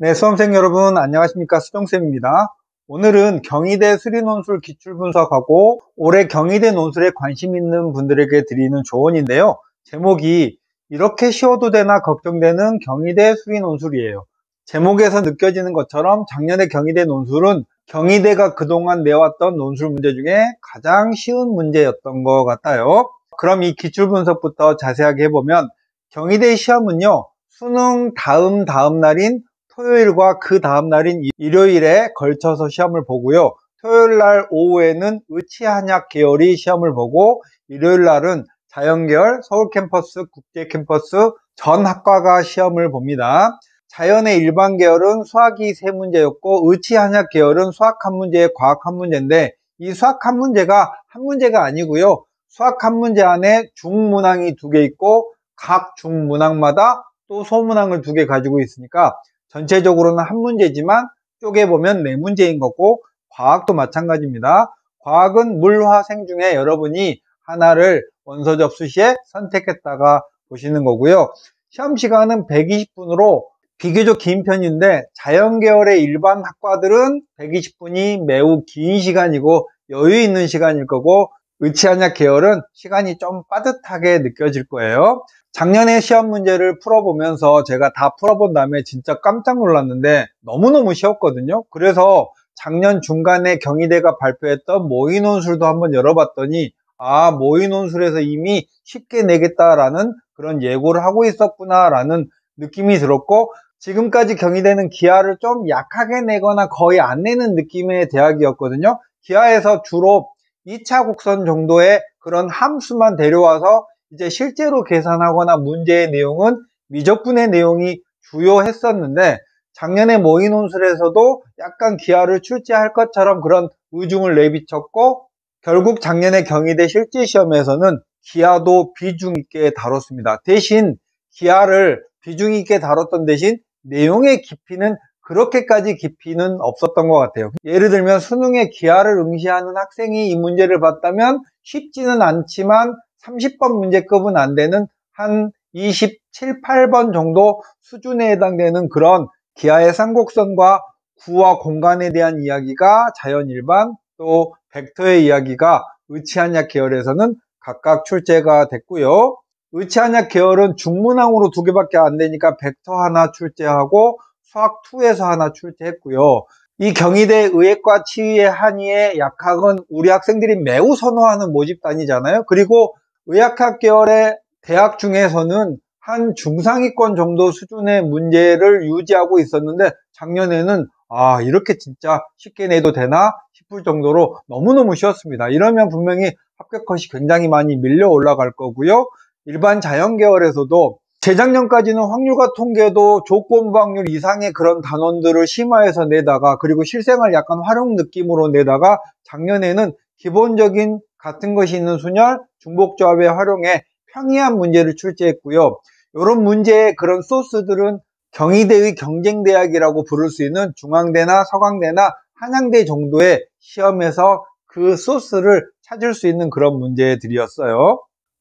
네, 수험생 여러분 안녕하십니까? 수정쌤입니다. 오늘은 경희대 수리논술 기출분석하고 올해 경희대 논술에 관심 있는 분들에게 드리는 조언인데요. 제목이 이렇게 쉬어도 되나 걱정되는 경희대 수리논술이에요. 제목에서 느껴지는 것처럼 작년에 경희대 논술은 경희대가 그동안 내왔던 논술 문제 중에 가장 쉬운 문제였던 것 같아요. 그럼 이 기출분석부터 자세하게 해보면 경희대 시험은요, 수능 다음 날인 토요일과 그 다음 날인 일요일에 걸쳐서 시험을 보고요. 토요일 날 오후에는 의치한약 계열이 시험을 보고 일요일 날은 자연계열, 서울 캠퍼스, 국제 캠퍼스 전 학과가 시험을 봅니다. 자연의 일반 계열은 수학이 3문제였고 의치한약 계열은 수학 한 문제에 과학 한 문제인데 이 수학 한 문제가 한 문제가 아니고요. 수학 한 문제 안에 중문항이 2개 있고 각 중문항마다 또 소문항을 2개 가지고 있으니까 전체적으로는 한 문제지만 쪼개보면 4문제인 거고 과학도 마찬가지입니다. 과학은 물, 화, 생 중에 여러분이 하나를 원서 접수 시에 선택했다가 보시는 거고요. 시험 시간은 120분으로 비교적 긴 편인데 자연계열의 일반 학과들은 120분이 매우 긴 시간이고 여유 있는 시간일 거고 의치한약 계열은 시간이 좀 빠듯하게 느껴질 거예요. 작년에 시험 문제를 풀어보면서 제가 다 풀어본 다음에 진짜 깜짝 놀랐는데 너무너무 쉬웠거든요. 그래서 작년 중간에 경희대가 발표했던 모의논술도 한번 열어봤더니 모의논술에서 이미 쉽게 내겠다라는 그런 예고를 하고 있었구나 라는 느낌이 들었고, 지금까지 경희대는 기하를 좀 약하게 내거나 거의 안 내는 느낌의 대학이었거든요. 기하에서 주로 2차 곡선 정도의 그런 함수만 데려와서 이제 실제로 계산하거나 문제의 내용은 미적분의 내용이 주요했었는데, 작년에 모의논술에서도 약간 기하를 출제할 것처럼 그런 의중을 내비쳤고, 결국 작년에 경희대 실제시험에서는 기하도 비중 있게 다뤘습니다. 대신 기하를 비중 있게 다뤘던 대신 내용의 깊이는 그렇게까지 깊이는 없었던 것 같아요. 예를 들면 수능에 기하를 응시하는 학생이 이 문제를 봤다면 쉽지는 않지만 30번 문제급은 안 되는 한 27, 8번 정도 수준에 해당되는 그런 기하의 쌍곡선과 구와 공간에 대한 이야기가 자연 일반, 또 벡터의 이야기가 의치한약 계열에서는 각각 출제가 됐고요. 의치한약 계열은 중문항으로 2개밖에 안 되니까 벡터 하나 출제하고 수학2에서 하나 출제했고요. 이 경희대 의예과 치의의 한의의 약학은 우리 학생들이 매우 선호하는 모집단이잖아요. 그리고 의학학 계열의 대학 중에서는 한 중상위권 정도 수준의 문제를 유지하고 있었는데 작년에는 이렇게 진짜 쉽게 내도 되나 싶을 정도로 너무너무 쉬웠습니다. 이러면 분명히 합격 컷이 굉장히 많이 밀려 올라갈 거고요. 일반 자연 계열에서도 재작년까지는 확률과 통계도 조건부 확률 이상의 그런 단원들을 심화해서 내다가, 그리고 실생활 약간 활용 느낌으로 내다가 작년에는 기본적인 같은 것이 있는 순열, 중복조합의 활용에 평이한 문제를 출제했고요. 이런 문제의 그런 소스들은 경희대의 경쟁대학이라고 부를 수 있는 중앙대나 서강대나 한양대 정도의 시험에서 그 소스를 찾을 수 있는 그런 문제들이었어요.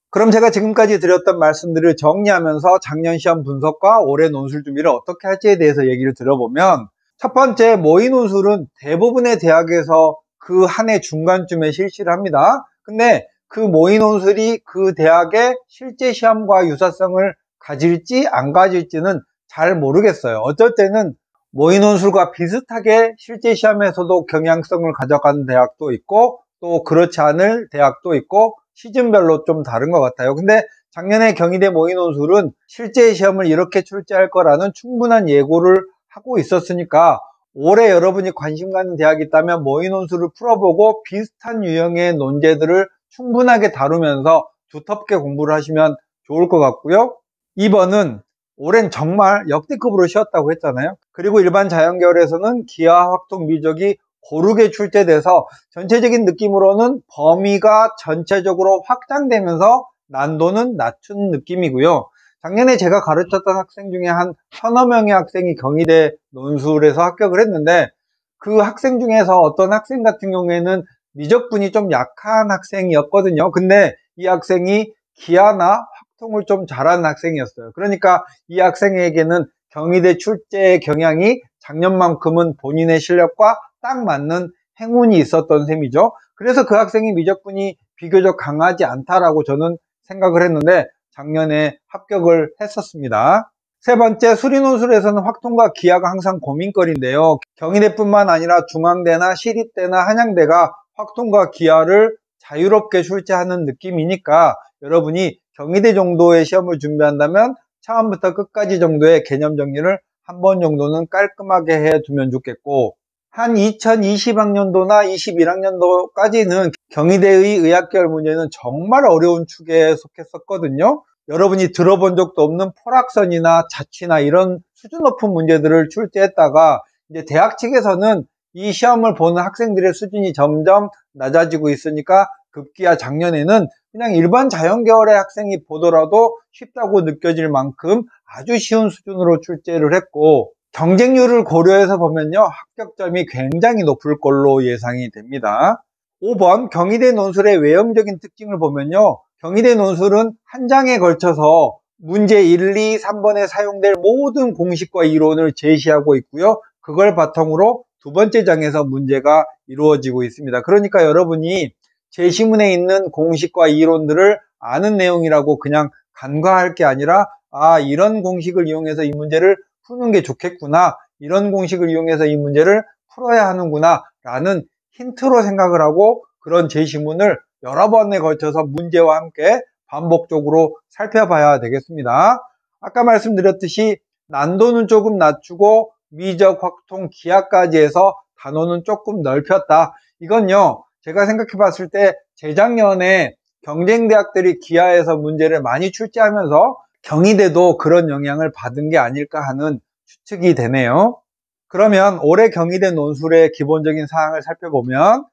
그럼 제가 지금까지 드렸던 말씀들을 정리하면서 작년 시험 분석과 올해 논술 준비를 어떻게 할지에 대해서 얘기를 들어보면, 첫 번째, 모의논술은 대부분의 대학에서 그 한 해 중간쯤에 실시를 합니다. 근데 그 모의논술이 그 대학의 실제 시험과 유사성을 가질지 안 가질지는 잘 모르겠어요. 어쩔 때는 모의논술과 비슷하게 실제 시험에서도 경향성을 가져가는 대학도 있고 또 그렇지 않을 대학도 있고 시즌별로 좀 다른 것 같아요. 근데 작년에 경희대 모의논술은 실제 시험을 이렇게 출제할 거라는 충분한 예고를 하고 있었으니까 올해 여러분이 관심 가는 대학이 있다면 모의논술을 풀어보고 비슷한 유형의 논제들을 충분하게 다루면서 두텁게 공부를 하시면 좋을 것 같고요. 2번은 올해는 정말 역대급으로 쉬웠다고 했잖아요. 그리고 일반 자연계열에서는 기하, 확통, 미적이 고르게 출제돼서 전체적인 느낌으로는 범위가 전체적으로 확장되면서 난도는 낮춘 느낌이고요. 작년에 제가 가르쳤던 학생 중에 한 서너 명의 학생이 경희대 논술에서 합격을 했는데, 그 학생 중에서 어떤 학생 같은 경우에는 미적분이 좀 약한 학생이었거든요. 근데 이 학생이 기하나 확통을 좀 잘하는 학생이었어요. 그러니까 이 학생에게는 경희대 출제의 경향이 작년만큼은 본인의 실력과 딱 맞는 행운이 있었던 셈이죠. 그래서 그 학생이 미적분이 비교적 강하지 않다라고 저는 생각을 했는데 작년에 합격을 했었습니다. 세 번째, 수리논술에서는 확통과 기하가 항상 고민거리인데요. 경희대뿐만 아니라 중앙대나 시립대나 한양대가 확통과 기하를 자유롭게 출제하는 느낌이니까 여러분이 경희대 정도의 시험을 준비한다면 처음부터 끝까지 정도의 개념 정리를 한 번 정도는 깔끔하게 해두면 좋겠고, 한 2020학년도나 21학년도까지는 경희대의 의학계열 문제는 정말 어려운 축에 속했었거든요. 여러분이 들어본 적도 없는 포락선이나 자취나 이런 수준 높은 문제들을 출제했다가 이제 대학 측에서는 이 시험을 보는 학생들의 수준이 점점 낮아지고 있으니까 급기야 작년에는 그냥 일반 자연계열의 학생이 보더라도 쉽다고 느껴질 만큼 아주 쉬운 수준으로 출제를 했고, 경쟁률을 고려해서 보면요, 합격점이 굉장히 높을 걸로 예상이 됩니다. 5번 경희대 논술의 외형적인 특징을 보면요, 경희대 논술은 한 장에 걸쳐서 문제 1, 2, 3번에 사용될 모든 공식과 이론을 제시하고 있고요, 그걸 바탕으로 두 번째 장에서 문제가 이루어지고 있습니다. 그러니까 여러분이 제시문에 있는 공식과 이론들을 아는 내용이라고 그냥 간과할 게 아니라, 아, 이런 공식을 이용해서 이 문제를 푸는 게 좋겠구나, 이런 공식을 이용해서 이 문제를 풀어야 하는구나 라는 힌트로 생각을 하고 그런 제시문을 여러 번에 걸쳐서 문제와 함께 반복적으로 살펴봐야 되겠습니다. 아까 말씀드렸듯이 난도는 조금 낮추고 미적, 확통, 기하까지 해서 단원은 조금 넓혔다. 이건요, 제가 생각해 봤을 때 재작년에 경쟁대학들이 기하에서 문제를 많이 출제하면서 경희대도 그런 영향을 받은 게 아닐까 하는 추측이 되네요. 그러면 올해 경희대 논술의 기본적인 사항을 살펴보면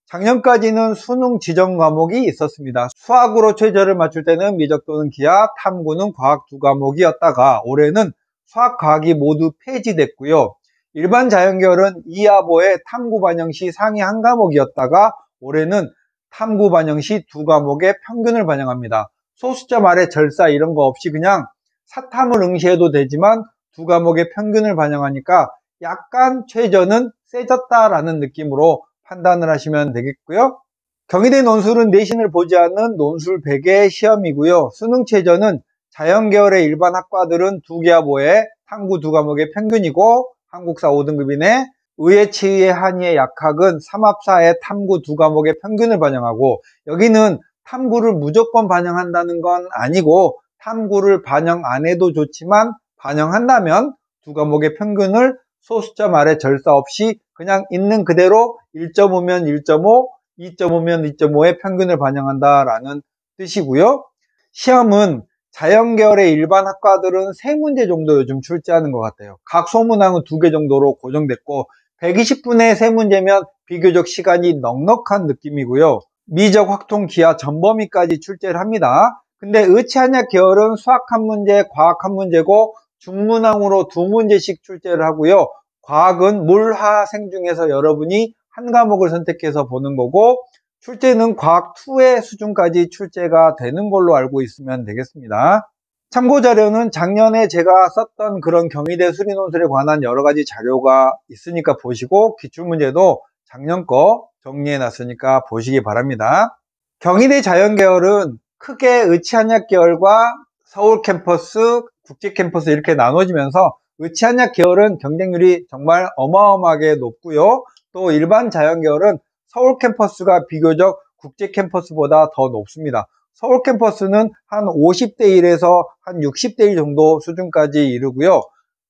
작년까지는 수능 지정 과목이 있었습니다. 수학으로 최저를 맞출 때는 미적 또는 기하, 탐구는 과학 두 과목이었다가 올해는 수학, 과학이 모두 폐지됐고요. 일반 자연계열은 이하보의 탐구 반영시 상위 한 과목이었다가 올해는 탐구 반영시 두 과목의 평균을 반영합니다. 소수점 아래 절사 이런 거 없이 그냥 사탐을 응시해도 되지만 두 과목의 평균을 반영하니까 약간 최저는 세졌다라는 느낌으로 판단을 하시면 되겠고요. 경희대 논술은 내신을 보지 않는 논술 100의 시험이고요. 수능 최저는 자연계열의 일반 학과들은 두 계하보에 탐구 두 과목의 평균이고, 한국사 5등급이네, 의예, 치의, 한의의 약학은 삼합사의 탐구 두 과목의 평균을 반영하고, 여기는 탐구를 무조건 반영한다는 건 아니고 탐구를 반영 안 해도 좋지만 반영한다면 두 과목의 평균을 소수점 아래 절사 없이 그냥 있는 그대로 1.5면 1.5, 2.5면 2.5의 평균을 반영한다라는 뜻이고요. 시험은 자연계열의 일반 학과들은 3문제 정도 요즘 출제하는 것 같아요. 각 소문항은 2개 정도로 고정됐고 120분의 3문제면 비교적 시간이 넉넉한 느낌이고요. 미적, 확통, 기하, 전범위까지 출제를 합니다. 근데 의치한약 계열은 수학 한 문제, 과학 한 문제고 중문항으로 2문제씩 출제를 하고요. 과학은 물하생 중에서 여러분이 한 과목을 선택해서 보는 거고, 출제는 과학 2의 수준까지 출제가 되는 걸로 알고 있으면 되겠습니다. 참고자료는 작년에 제가 썼던 그런 경희대 수리논술에 관한 여러 가지 자료가 있으니까 보시고, 기출문제도 작년 거 정리해 놨으니까 보시기 바랍니다. 경희대 자연계열은 크게 의치한약 계열과 서울 캠퍼스, 국제 캠퍼스 이렇게 나눠지면서 의치한약 계열은 경쟁률이 정말 어마어마하게 높고요. 또 일반 자연계열은 서울 캠퍼스가 비교적 국제 캠퍼스보다 더 높습니다. 서울 캠퍼스는 한 50대 1에서 한 60대 1 정도 수준까지 이르고요.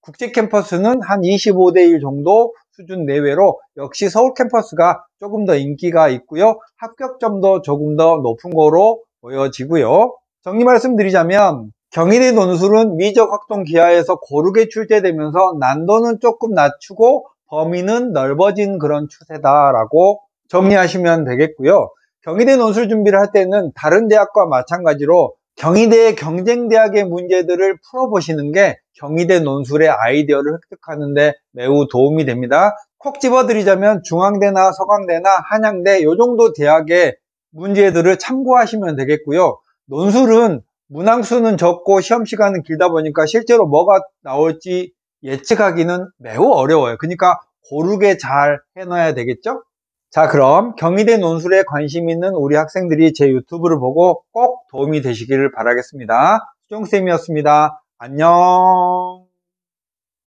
국제 캠퍼스는 한 25대 1 정도 수준 내외로 역시 서울 캠퍼스가 조금 더 인기가 있고요. 합격점도 조금 더 높은 거로 보여지고요. 정리 말씀드리자면 경희대 논술은 미적, 확통, 기하에서 고르게 출제되면서 난도는 조금 낮추고 범위는 넓어진 그런 추세다라고 정리하시면 되겠고요. 경희대 논술 준비를 할 때는 다른 대학과 마찬가지로 경희대의 경쟁대학의 문제들을 풀어보시는 게 경희대 논술의 아이디어를 획득하는 데 매우 도움이 됩니다. 콕 집어드리자면 중앙대나 서강대나 한양대 요 정도 대학의 문제들을 참고하시면 되겠고요. 논술은 문항수는 적고 시험시간은 길다 보니까 실제로 뭐가 나올지 예측하기는 매우 어려워요. 그러니까 고르게 잘 해놔야 되겠죠? 자, 그럼 경희대 논술에 관심 있는 우리 학생들이 제 유튜브를 보고 꼭 도움이 되시기를 바라겠습니다. 수종쌤이었습니다. 안녕.